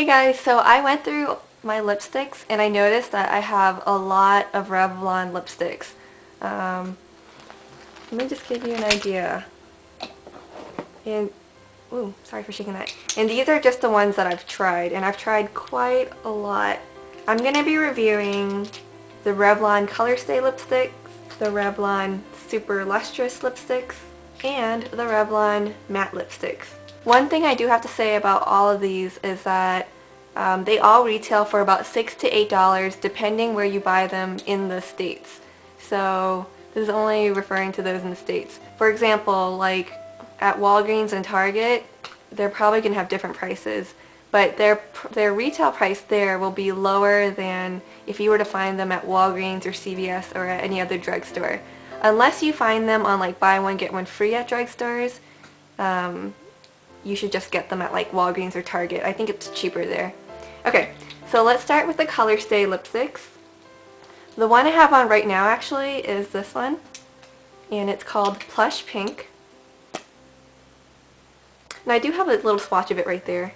Hey guys, so I went through my lipsticks and I noticed that I have a lot of Revlon lipsticks. Let me just give you an idea. And, ooh, sorry for shaking that. And these are just the ones that I've tried, and I've tried quite a lot. I'm going to be reviewing the Revlon Colorstay lipsticks, the Revlon Super Lustrous lipsticks, and the Revlon Matte lipsticks. One thing I do have to say about all of these is that they all retail for about $6 to $8 depending where you buy them in the States. So this is only referring to those in the States. For example, like at Walgreens and Target, they're probably going to have different prices, but their retail price there will be lower than if you were to find them at Walgreens or CVS or at any other drugstore. Unless you find them on like buy one get one free at drugstores, you should just get them at like Walgreens or Target. I think it's cheaper there. Okay, so let's start with the Colorstay lipsticks. The one I have on right now actually is this one, and it's called Plush Pink. And I do have a little swatch of it right there.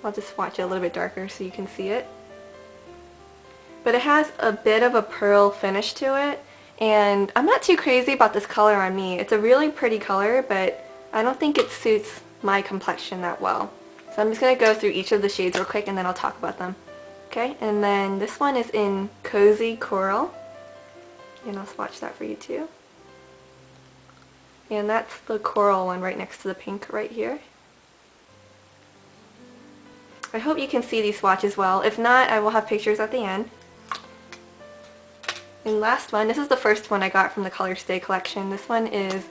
I'll just swatch it a little bit darker so you can see it. But it has a bit of a pearl finish to it, and I'm not too crazy about this color on me. It's a really pretty color, but I don't think it suits my complexion that well. So I'm just going to go through each of the shades real quick and then I'll talk about them. Okay, and then this one is in Cozy Coral. And I'll swatch that for you too. And that's the coral one right next to the pink right here. I hope you can see these swatches well. If not, I will have pictures at the end. And last one, this is the first one I got from the Colorstay collection. This one is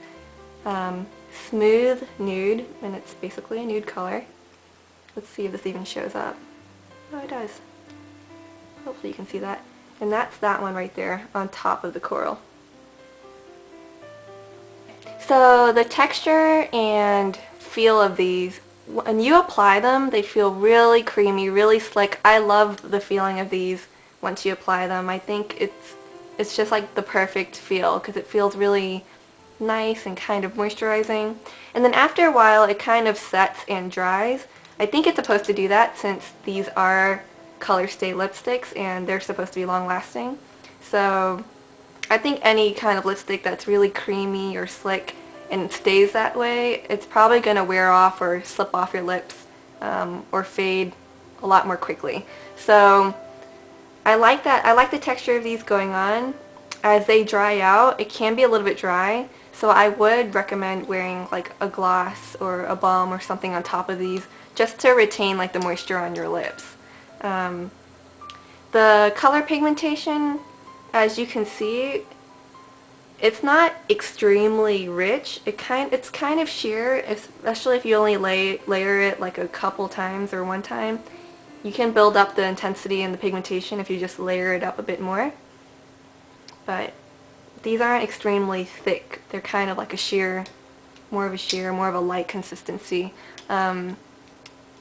Smooth Nude, and it's basically a nude color. Let's see if this even shows up. Oh, it does. Hopefully you can see that. And that's that one right there on top of the coral. So the texture and feel of these, when you apply them, they feel really creamy, really slick. I love the feeling of these once you apply them. I think it's just like the perfect feel because it feels really nice and kind of moisturizing. And then after a while it kind of sets and dries. I think it's supposed to do that since these are Colorstay lipsticks and they're supposed to be long lasting. So I think any kind of lipstick that's really creamy or slick and stays that way, it's probably going to wear off or slip off your lips or fade a lot more quickly. So I like that. I like the texture of these going on. As they dry out, it can be a little bit dry, so I would recommend wearing like a gloss or a balm or something on top of these just to retain like the moisture on your lips. The color pigmentation, as you can see, it's not extremely rich. It's kind of sheer, especially if you only layer it like a couple times or one time. You can build up the intensity and the pigmentation if you just layer it up a bit more. But these aren't extremely thick. They're kind of like a sheer, more of a light consistency.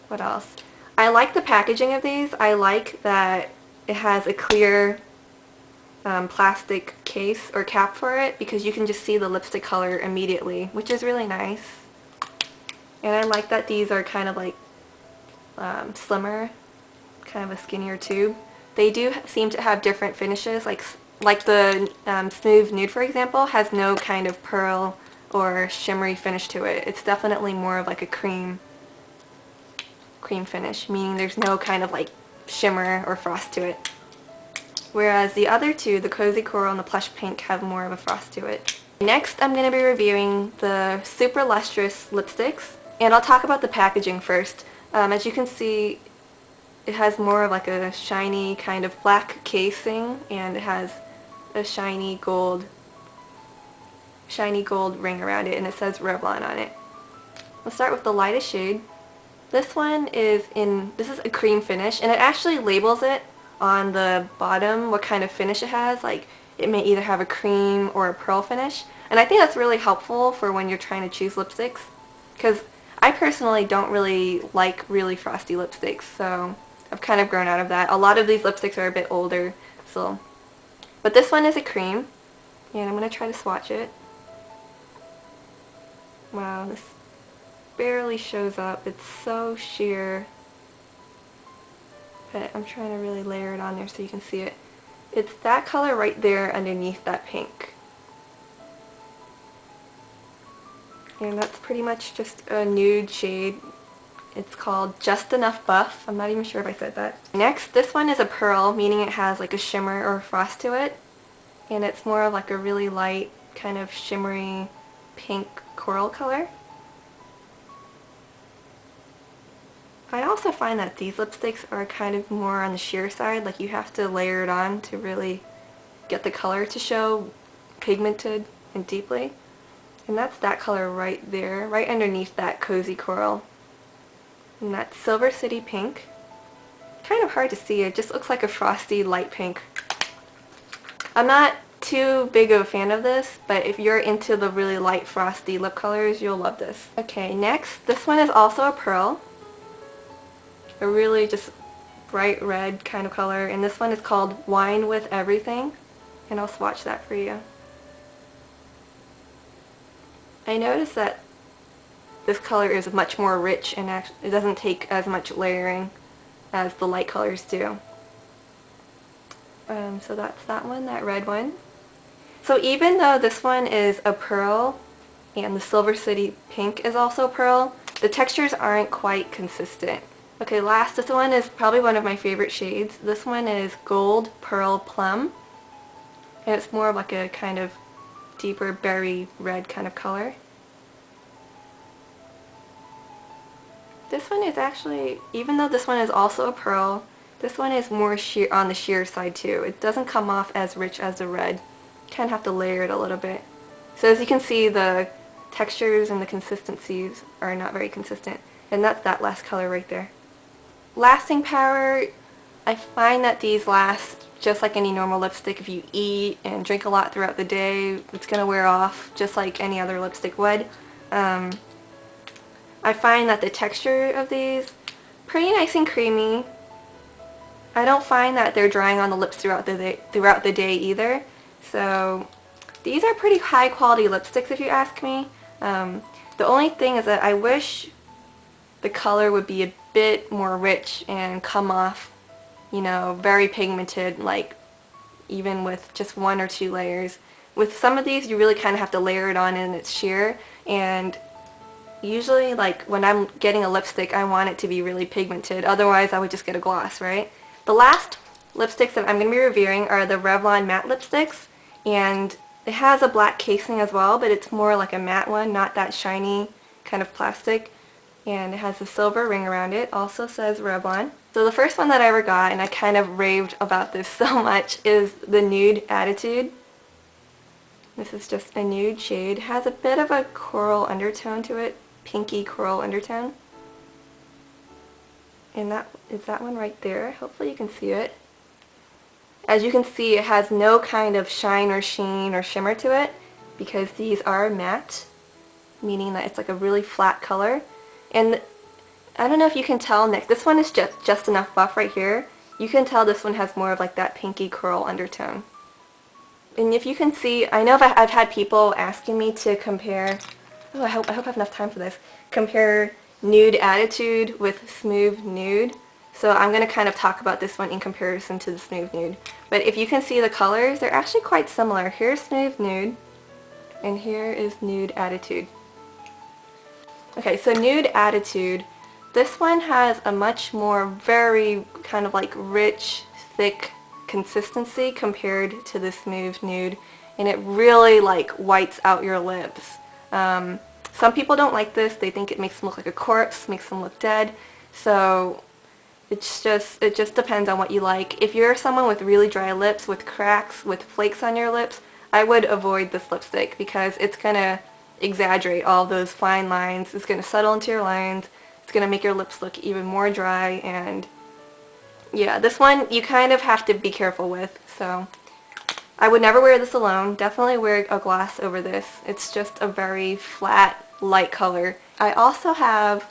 What else? I like the packaging of these. I like that it has a clear plastic case or cap for it because you can just see the lipstick color immediately, which is really nice. And I like that these are kind of like slimmer, kind of a skinnier tube. They do seem to have different finishes, like the Smooth Nude, for example, has no kind of pearl or shimmery finish to it. It's definitely more of like a cream finish, meaning there's no kind of like shimmer or frost to it. Whereas the other two, the Cozy Coral and the Plush Pink, have more of a frost to it. Next, I'm going to be reviewing the Super Lustrous lipsticks, and I'll talk about the packaging first. As you can see, it has more of like a shiny kind of black casing, and it has a shiny gold ring around it, and it says Revlon on it. We'll start with the lightest shade. This one is this is a cream finish, and it actually labels it on the bottom what kind of finish it has. Like, it may either have a cream or a pearl finish, and I think that's really helpful for when you're trying to choose lipsticks, because I personally don't really like really frosty lipsticks, so I've kind of grown out of that. A lot of these lipsticks are a bit older, so. But this one is a cream, and I'm going to try to swatch it. Wow, this barely shows up. It's so sheer. but I'm trying to really layer it on there so you can see it. It's that color right there underneath that pink. And that's pretty much just a nude shade. It's called Just Enough Buff. I'm not even sure if I said that. Next, this one is a pearl, meaning it has like a shimmer or a frost to it. And it's more of like a really light, kind of shimmery pink coral color. I also find that these lipsticks are kind of more on the sheer side, like you have to layer it on to really get the color to show pigmented and deeply. And that's that color right there, right underneath that cozy coral. And that's Silver City Pink. Kind of hard to see, it just looks like a frosty light pink. I'm not too big of a fan of this, but if you're into the really light frosty lip colors, you'll love this. Okay, next, this one is also a pearl. A really just bright red kind of color, and this one is called Wine with Everything, and I'll swatch that for you. I noticed that this color is much more rich and it doesn't take as much layering as the light colors do. So that's that one, that red one. So even though this one is a pearl and the Silver City Pink is also pearl, the textures aren't quite consistent. Okay, last, this one is probably one of my favorite shades. This one is Goldpearl Plum, and it's more of like a kind of deeper berry red kind of color. This one is actually, even though this one is also a pearl, this one is more sheer on the sheer side too. It doesn't come off as rich as the red. You kind of have to layer it a little bit. So as you can see, the textures and the consistencies are not very consistent, and that's that last color right there. Lasting power, I find that these last just like any normal lipstick. If you eat and drink a lot throughout the day, it's going to wear off just like any other lipstick would. I find that the texture of these, pretty nice and creamy. I don't find that they're drying on the lips throughout the day either. So these are pretty high quality lipsticks if you ask me. The only thing is that I wish the color would be a bit more rich and come off, you know, very pigmented, like even with just 1 or 2 layers. With some of these you really kind of have to layer it on and it's sheer, and usually like when I'm getting a lipstick I want it to be really pigmented, otherwise I would just get a gloss, right? The last lipsticks that I'm going to be reviewing are the Revlon Matte lipsticks, and it has a black casing as well, but it's more like a matte one, not that shiny kind of plastic. And it has a silver ring around it, also says Revlon. So the first one that I ever got, and I kind of raved about this so much, is the Nude Attitude. This is just a nude shade. It has a bit of a coral undertone to it, pinky coral undertone. And that is that one right there. Hopefully you can see it. As you can see, it has no kind of shine or sheen or shimmer to it because these are matte, meaning that it's like a really flat color. And I don't know if you can tell, Nick, this one is just enough buff right here. You can tell this one has more of like that pinky coral undertone. And if you can see, I know I've had people asking me to compare, oh I hope I have enough time for this, compare Nude Attitude with Smooth Nude. So I'm going to kind of talk about this one in comparison to the Smooth Nude. But if you can see the colors, they're actually quite similar. Here's Smooth Nude, and here is Nude Attitude. Okay, so Nude Attitude, this one has a much more very kind of like rich, thick consistency compared to the Smooth Nude, and it really like whites out your lips. Some people don't like this. They think it makes them look like a corpse, makes them look dead. So it just depends on what you like. If you're someone with really dry lips, with cracks, with flakes on your lips, I would avoid this lipstick because it's gonna exaggerate all those fine lines. It's going to settle into your lines. It's going to make your lips look even more dry, and yeah, this one you kind of have to be careful with. So I would never wear this alone. Definitely wear a gloss over this. It's just a very flat, light color. I also have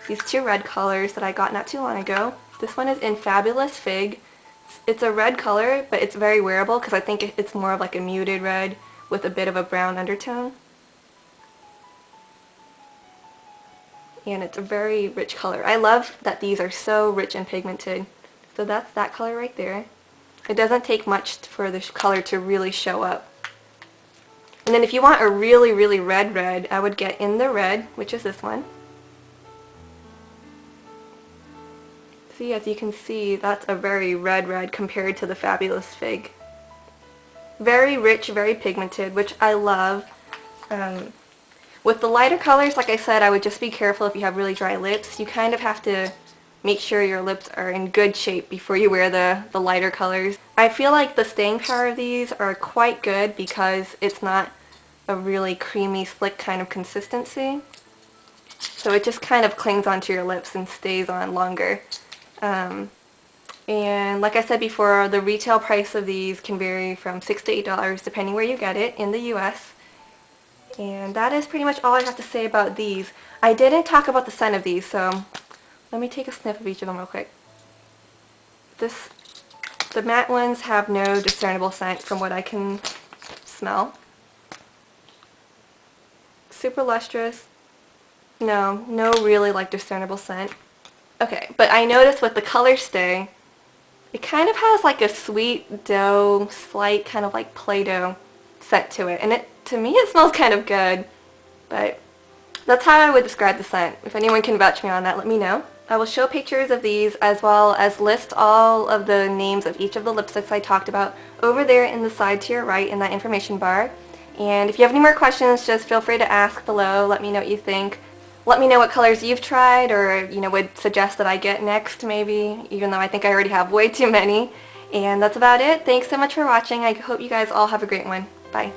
these 2 red colors that I got not too long ago. This one is in Fabulous Fig. It's a red color, but it's very wearable because I think it's more of like a muted red with a bit of a brown undertone. And it's a very rich color. I love that these are so rich and pigmented. So that's that color right there. It doesn't take much for the color to really show up. And then if you want a really, really red, I would get In the Red, which is this one. See, as you can see, that's a very red compared to the Fabulous Fig. Very rich, very pigmented, which I love. With the lighter colors, like I said, I would just be careful if you have really dry lips. You kind of have to make sure your lips are in good shape before you wear the lighter colors. I feel like the staying power of these are quite good because it's not a really creamy, slick kind of consistency. So it just kind of clings onto your lips and stays on longer. And like I said before, the retail price of these can vary from $6 to $8 depending where you get it in the US. And that is pretty much all I have to say about these. I didn't talk about the scent of these, so let me take a sniff of each of them real quick. The matte ones have no discernible scent from what I can smell. Super lustrous. No really like discernible scent. Okay, but I noticed with the Colorstay, it kind of has like a sweet dough, slight kind of like Play-Doh scent to it. And to me it smells kind of good, but that's how I would describe the scent. If anyone can vouch me on that, let me know. I will show pictures of these as well as list all of the names of each of the lipsticks I talked about over there in the side to your right in that information bar. And if you have any more questions, just feel free to ask below. Let me know what you think. Let me know what colors you've tried or, would suggest that I get next maybe, even though I think I already have way too many. And that's about it. Thanks so much for watching. I hope you guys all have a great one. Bye.